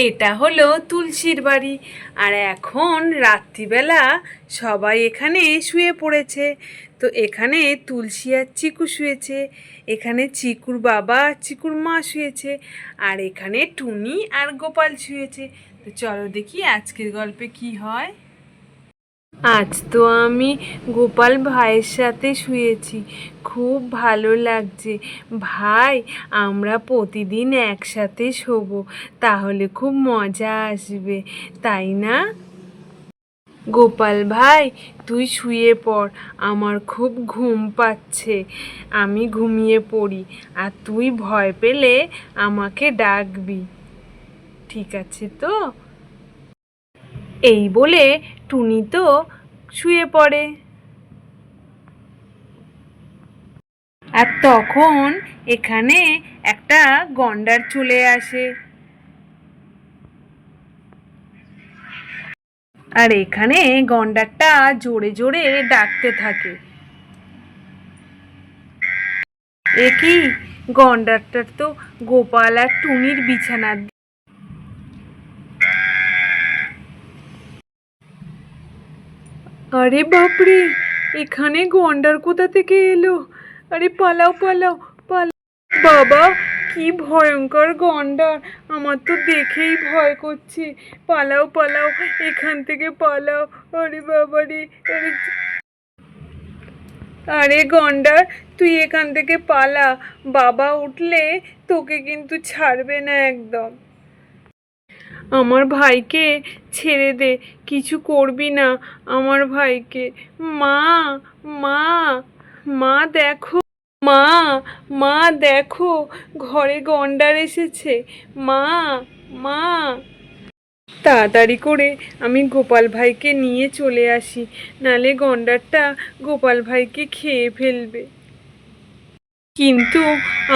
এটা হলো তুলসীর বাড়ি। আর এখন রাত্রিবেলা সবাই এখানে শুয়ে পড়েছে। তো এখানে তুলসী আর চিকু শুয়েছে, এখানে চিকুর বাবা চিকুর মা শুয়েছে, আর এখানে টুনি আর গোপাল শুয়েছে। তো চলো দেখি আজকের গল্পে কি হয়। আজ তো আমি গোপাল ভাইয়ের সাথে শুয়েছি, খুব ভালো লাগছে। ভাই, আমরা প্রতিদিন একসাথে শোবো, তাহলে খুব মজা আসবে, তাই না? গোপাল ভাই, তুই শুয়ে পড়, আমার খুব ঘুম পাচ্ছে, আমি ঘুমিয়ে পড়ি। আর তুই ভয় পেলে আমাকে ডাকবি, ঠিক আছে তো? এই বলে টুনি তো শুয়ে পড়ে। আর তখন এখানে একটা গন্ডার চলে আসে। আর এখানে গন্ডারটা জোরে জোরে ডাকতে থাকে। এ কি, গন্ডারটার তো গোপাল আর টুনির বিছানা। আরে বাপরে, এখানে গন্ডার কোথা থেকে এলো? আরে পালাও পালাও পালাও! বাবা, কি ভয়ঙ্কর গন্ডার! আমার তো দেখেই ভয় করছে। পালাও পালাও, এখান থেকে পালাও! আরে বাবা রে! আরে আরে গন্ডার, তুই এখান থেকে পালা, বাবা উঠলে তোকে কিন্তু ছাড়বে না একদম। আমার ভাইকে ছেড়ে দে, কিছু করবি না আমার ভাইকে। মা, মা, মা দেখো, মা, মা দেখো, ঘরে গন্ডার এসেছে। মা, মা! তাড়াতাড়ি করে আমি গোপাল ভাইকে নিয়ে চলে আসি, নালে গন্ডারটা গোপাল ভাইকে খেয়ে ফেলবে। কিন্তু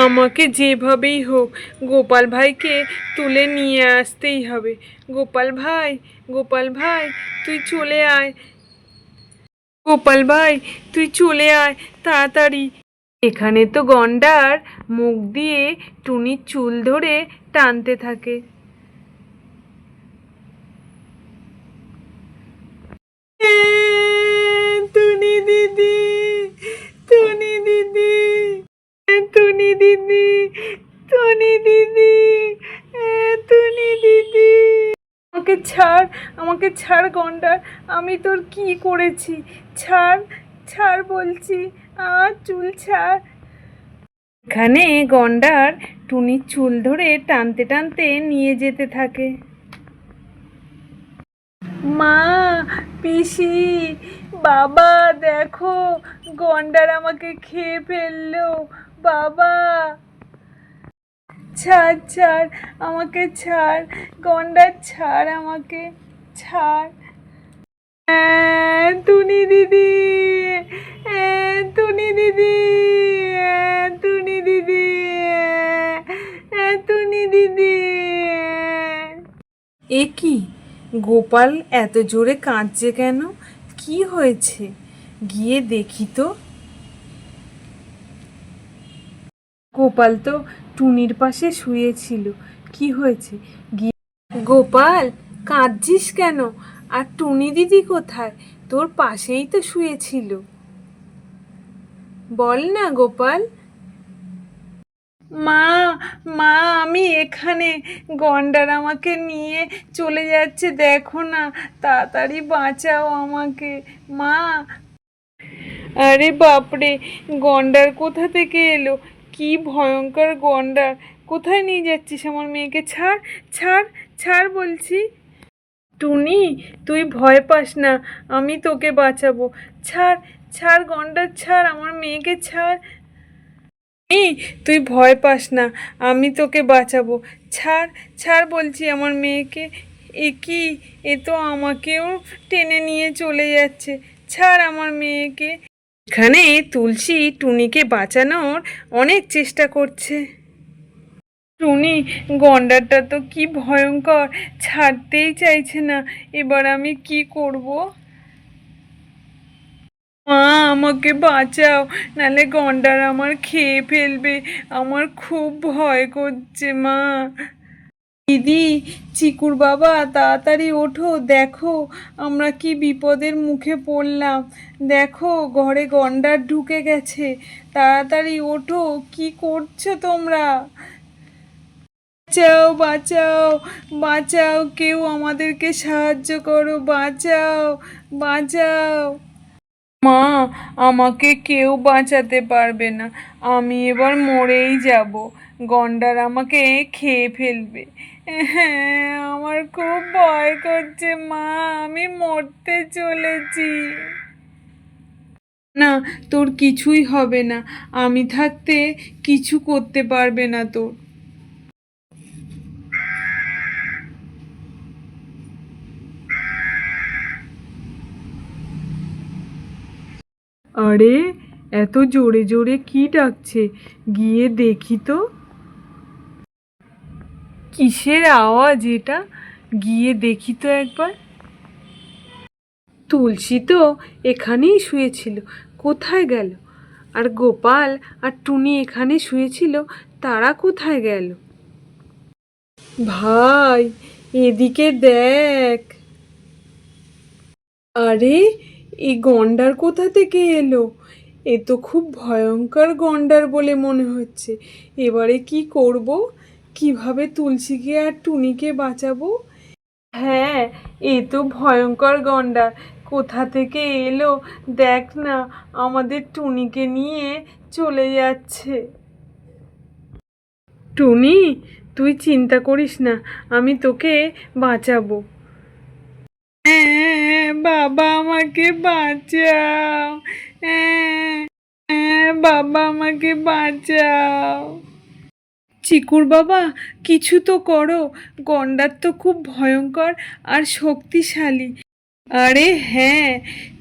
আমাকে যেভাবেই হোক গোপাল ভাইকে তুলে নিয়ে আসতেই হবে। গোপাল ভাই, গোপাল ভাই, তুই চলে আয়। গোপাল ভাই, তুই চলে আয় তাড়াতাড়ি। এখানে তো গন্ডার মুখ দিয়ে টুনির চুল ধরে টানতে থাকে। টুনি দিদি, টুনি দিদি, টুনি দিদি, টুনি দিদি, টুনি দিদি! আমাকে ছাড়, আমাকে ছাড় গন্ডার, আমি তোর কি করেছি? ছাড়, ছাড় বলছি, চুল ছাড়। এখানে গন্ডার টুনির চুল ধরে টানতে টানতে নিয়ে যেতে থাকে। মা, পিসি, বাবা দেখো, গন্ডার আমাকে খেয়ে ফেললো। বাবা, ছাড় ছাড়, আমাকে ছাড় গন্ডার, ছাড় আমাকে, ছাড়। টুনি দিদি, টুনি দিদি, টুনি দিদি, টুনি দিদি! এ কি, গোপাল এত জোরে কাঁদছে কেন? কি হয়েছে? গিয়ে দেখি তো। গোপাল তো টুনির পাশে শুয়েছিল, কি হয়েছে? গিয়ে গোপাল, কাঁদছিস কেন? আর টুনি দিদি কোথায়? তোর পাশেই তো শুয়েছিল, বল না গোপাল। মা, মা, আমি এখানে, গন্ডার আমাকে নিয়ে চলে যাচ্ছে, দেখো না, তাড়াতাড়ি বাঁচাও আমাকে মা। আরে বাপরে, গন্ডার কোথা থেকে এলো? কি ভয়ঙ্কর গন্ডার! কোথায় নিয়ে যাচ্ছিস আমার মেয়েকে? ছাড়, ছাড়, ছাড় বলছি। টুনি, তুই ভয় পাস না, আমি তোকে বাঁচাবো। ছাড়, ছাড় গন্ডার, ছাড় আমার মেয়েকে, ছাড়। তুই ভয় পাস না, আমি তোকে বাঁচাবো। ছাড়, ছাড় বলছি আমার মেয়েকে। এ কি, এ তো আমাকেও টেনে নিয়ে চলে যাচ্ছে। ছাড় আমার মেয়েকে। এখানে তুলসী টুনিকে বাঁচানোর অনেক চেষ্টা করছে। টুনি, গন্ডারটা তো কি ভয়ঙ্কর, ছাড়তেই চাইছে না, এবার আমি কি করব? মা, আমাকে বাঁচাও, নালে গন্ডার আমার খেয়ে ফেলবে, আমার খুব ভয় করছে মা। দিদি, চিকুর বাবা তাড়াতাড়ি ওঠো, দেখো আমরা কি বিপদের মুখে পড়লাম। দেখো ঘরে গন্ডার ঢুকে গেছে, তাড়াতাড়ি ওঠো, কি করছো তোমরা? বাঁচাও, বাঁচাও, বাঁচাও, কেউ আমাদেরকে সাহায্য করো, বাঁচাও, বাঁচাও। মা, আমাকে কেউ বাঁচাতে পারবে না, আমি এবার মরেই যাব, গন্ডার আমাকে খেয়ে ফেলবে। হ্যাঁ, আমার খুব ভয় করছে মা, আমি মরতে চলেছি। না, তোর কিছুই হবে না, আমি থাকতে কিছু করতে পারবে না তোর। আরে, এত জোরে জোরে কি ডাকছে, গিয়ে দেখি তো। কিসের আওয়াজ এটা, গিয়ে দেখি তো একবার। তুলসী তো এখানেই শুয়েছিল, কোথায় গেল? আর গোপাল আর টুনি এখানে শুয়েছিল, তারা কোথায় গেল? ভাই, এদিকে দেখ। আরে, এই গন্ডার কোথা থেকে এলো? এ তো খুব ভয়ঙ্কর গন্ডার বলে মনে হচ্ছে। এবারে কি করব? কিভাবে তুলসীকে আর টুনিকে বাঁচাবো? হ্যাঁ, এ তো ভয়ঙ্কর গন্ডার, কোথা থেকে এলো দেখ না, আমাদের টুনিকে নিয়ে চলে যাচ্ছে। টুনি, তুই চিন্তা করিস না, আমি তোকে বাঁচাবো। হ্যাঁ, বাবা আমাকে বাঁচাও। হ্যাঁ, হ্যাঁ, বাবা আমাকে বাঁচাও। চিকুর বাবা, কিছু তো করো, গন্ডার তো খুব ভয়ঙ্কর আর শক্তিশালী। আরে হ্যাঁ,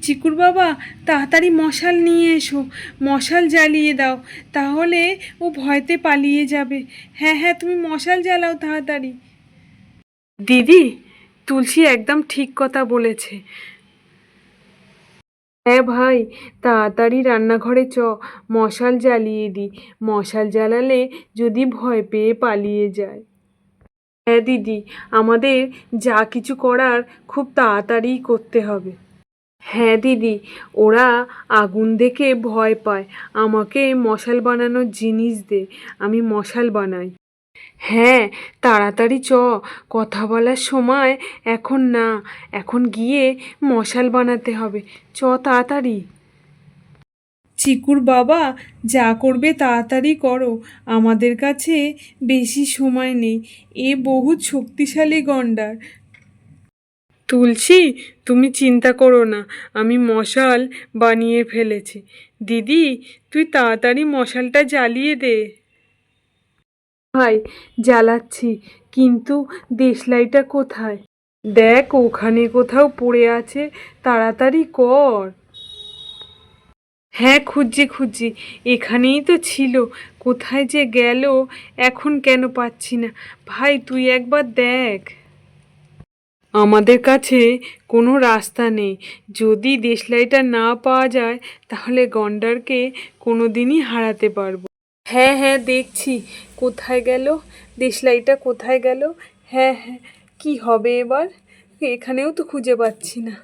চিকুর বাবা, তাড়াতাড়ি মশাল নিয়ে এসো, মশাল জ্বালিয়ে দাও, তাহলে ও ভয়তে পালিয়ে যাবে। হ্যাঁ হ্যাঁ, তুমি মশাল জ্বালাও তাড়াতাড়ি। দিদি, তুলসী একদম ঠিক কথা বলেছে। হ্যাঁ ভাই, তাড়াতাড়ি রান্নাঘরে মশাল জ্বালিয়ে দিই, মশাল জ্বালালে যদি ভয় পেয়ে পালিয়ে যায়। হ্যাঁ দিদি, আমাদের যা কিছু করার খুব তাড়াতাড়িই করতে হবে। হ্যাঁ দিদি, ওরা আগুন দেখে ভয় পায়, আমাকে মশাল বানানোর জিনিস দে, আমি মশাল বানাই। হ্যাঁ, তাড়াতাড়ি কথা বলার সময় এখন না, এখন গিয়ে মশাল বানাতে হবে, তাড়াতাড়ি। চিকুর বাবা, যা করবে তাড়াতাড়ি করো, আমাদের কাছে বেশি সময় নেই, এ বহুত শক্তিশালী গন্ডার। তুলসী, তুমি চিন্তা করো না, আমি মশাল বানিয়ে ফেলেছি। দিদি, তুই তাড়াতাড়ি মশালটা জ্বালিয়ে দে। ভাই, জ্বালাচ্ছি, কিন্তু দেশলাইটা কোথায়? দেখ, ওখানে কোথাও পড়ে আছে, তাড়াতাড়ি কর। হ্যাঁ, খুঁজছি খুঁজছি, এখানেই তো ছিল, কোথায় যে গেল, এখন কেন পাচ্ছি না। ভাই, তুই একবার দেখ। আমাদের কাছে কোনো রাস্তা নেই, যদি দেশলাইটা না পাওয়া যায় তাহলে গন্ডারকে কোনো দিনই হারাতে পারবো। হ্যাঁ হ্যাঁ, দেখছি কোথায় গেল, দেশলাইটা কোথায় গেল। হ্যাঁ হ্যাঁ, কি হবে এবার? এখানেও তো খুঁজে পাচ্ছি না,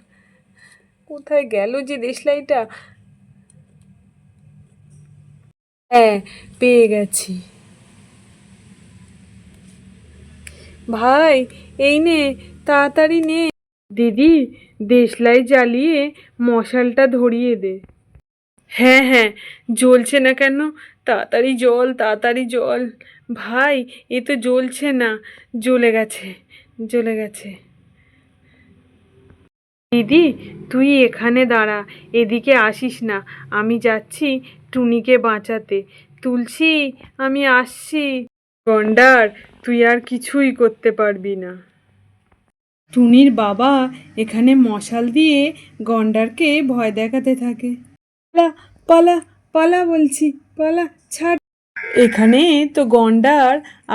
কোথায় গেল যে দেশলাইটা। হ্যাঁ, পেয়ে গেছি। ভাই, এই নে, তাড়াতাড়ি নে। দিদি, দেশলাই জ্বালিয়ে মশালটা ধরিয়ে দে। হ্যাঁ হ্যাঁ, জ্বলছে না কেন? তাড়াতাড়ি জল, তাড়াতাড়ি জল। ভাই, এ তো জ্বলছে না, জ্বলে গেছে, জ্বলে গেছে। দিদি, তুই এখানে দাঁড়া, এদিকে আসিস না, আমি যাচ্ছি টুনিকে বাঁচাতে। তুলসী, আমি আসছি। গন্ডার, তুই আর কিছুই করতে পারবি না। টুনির বাবা এখানে মশাল দিয়ে গন্ডারকে ভয় দেখাতে থাকে। পালা, পালা, পালা বলছি, পালা, ছাড়। এখানে তো গন্ডার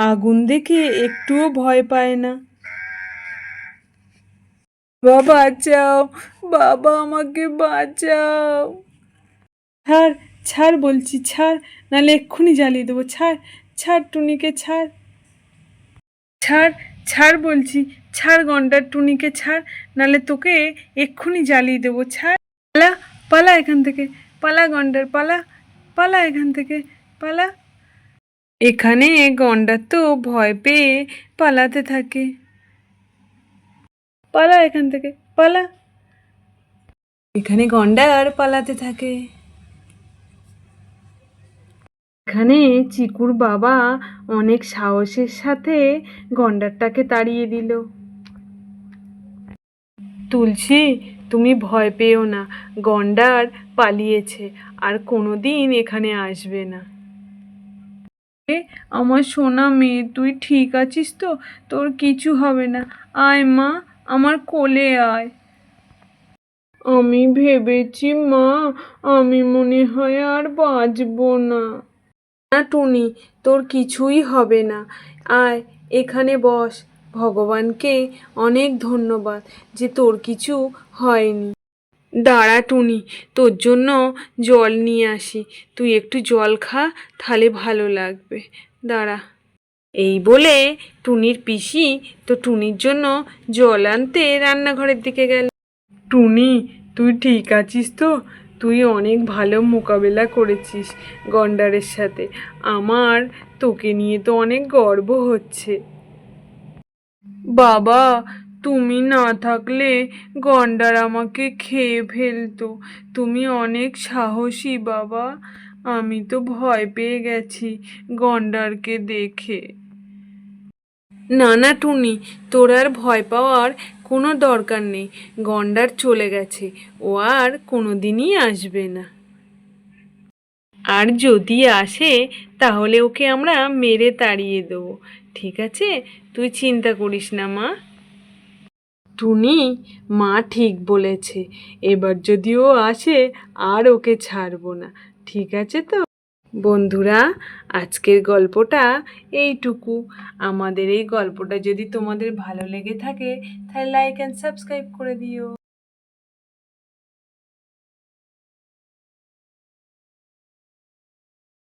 আগুন দেখে একটুও ভয় পায় না। বাবা বাঁচাও, বাবা আমাকে বাঁচাও। ছাড়, ছাড় বলছি, ছাড়, নাহলে এক্ষুনি জ্বালিয়ে দেবো, ছাড়, ছাড় টুনিকে, ছাড়, ছাড়, ছাড় বলছি, ছাড় গন্ডার টুনিকে ছাড়, নালে তোকে এক্ষুনি জ্বালিয়ে দেবো। ছাড়, পালা, পালা এখান থেকে, পালা গন্ডার, পালা, পালা এখান থেকে, পালা। এখানে গন্ডার তো ভয় পেয়ে পালাতে থাকে। পালা এখান থেকে, পালা। এখানে গন্ডার পালাতে থাকে। এখানে চিকুর বাবা অনেক সাহসের সাথে গন্ডারটাকে তাড়িয়ে দিল। তুলসী, তুমি ভয় পেও না, গন্ডার পালিয়েছে, আর কোনোদিন এখানে আসবে না। আমার সোনা মেয়ে, তুই ঠিক আছিস তো? তোর কিছু হবে না। আয় মা, আমার কোলে আয়। আমি ভেবেছি মা, আমি মনে হয় আর বাঁচবো না। না টুনি, তোর কিছুই হবে না। আয়, এখানে বস। ভগবানকে অনেক ধন্যবাদ যে তোর কিছু হয়নি। দাঁড়া টুনি, তোর জন্য জল নিয়ে আসি, তুই একটু জল খা, তাহলে ভালো লাগবে। দাঁড়া। এই বলে টুনির পিসি তো টুনির জন্য জল আনতে রান্নাঘরের দিকে গেল। টুনি, তুই ঠিক আছিস তো? তুই অনেক ভালো মোকাবেলা করেছিস গন্ডারের সাথে। আমার তোকে নিয়ে তো অনেক গর্ব হচ্ছে। বাবা, তুমি না থাকলে গন্ডার আমাকে খেয়ে ফেলতো। তুমি অনেক সাহসী বাবা। আমি তো ভয় পেয়ে গেছি গন্ডারকে দেখে। না না টুনি, তোর আর ভয় পাওয়ার কোনো দরকার নেই। গন্ডার চলে গেছে, ও আর কোনো দিনই আসবে না। আর যদি আসে তাহলে ওকে আমরা মেরে তাড়িয়ে দেবো। ঠিক আছে, তুই চিন্তা করিস না মা। টুনি, মা ঠিক বলেছে, এবার যদি ও আসে আর ওকে ছাড়বো না। ঠিক আছে তো বন্ধুরা, আজকের গল্পটা এইটুকু। আমাদের এই গল্পটা যদি তোমাদের ভালো লেগে থাকে তাহলে লাইক অ্যান্ড সাবস্ক্রাইব করে দিও।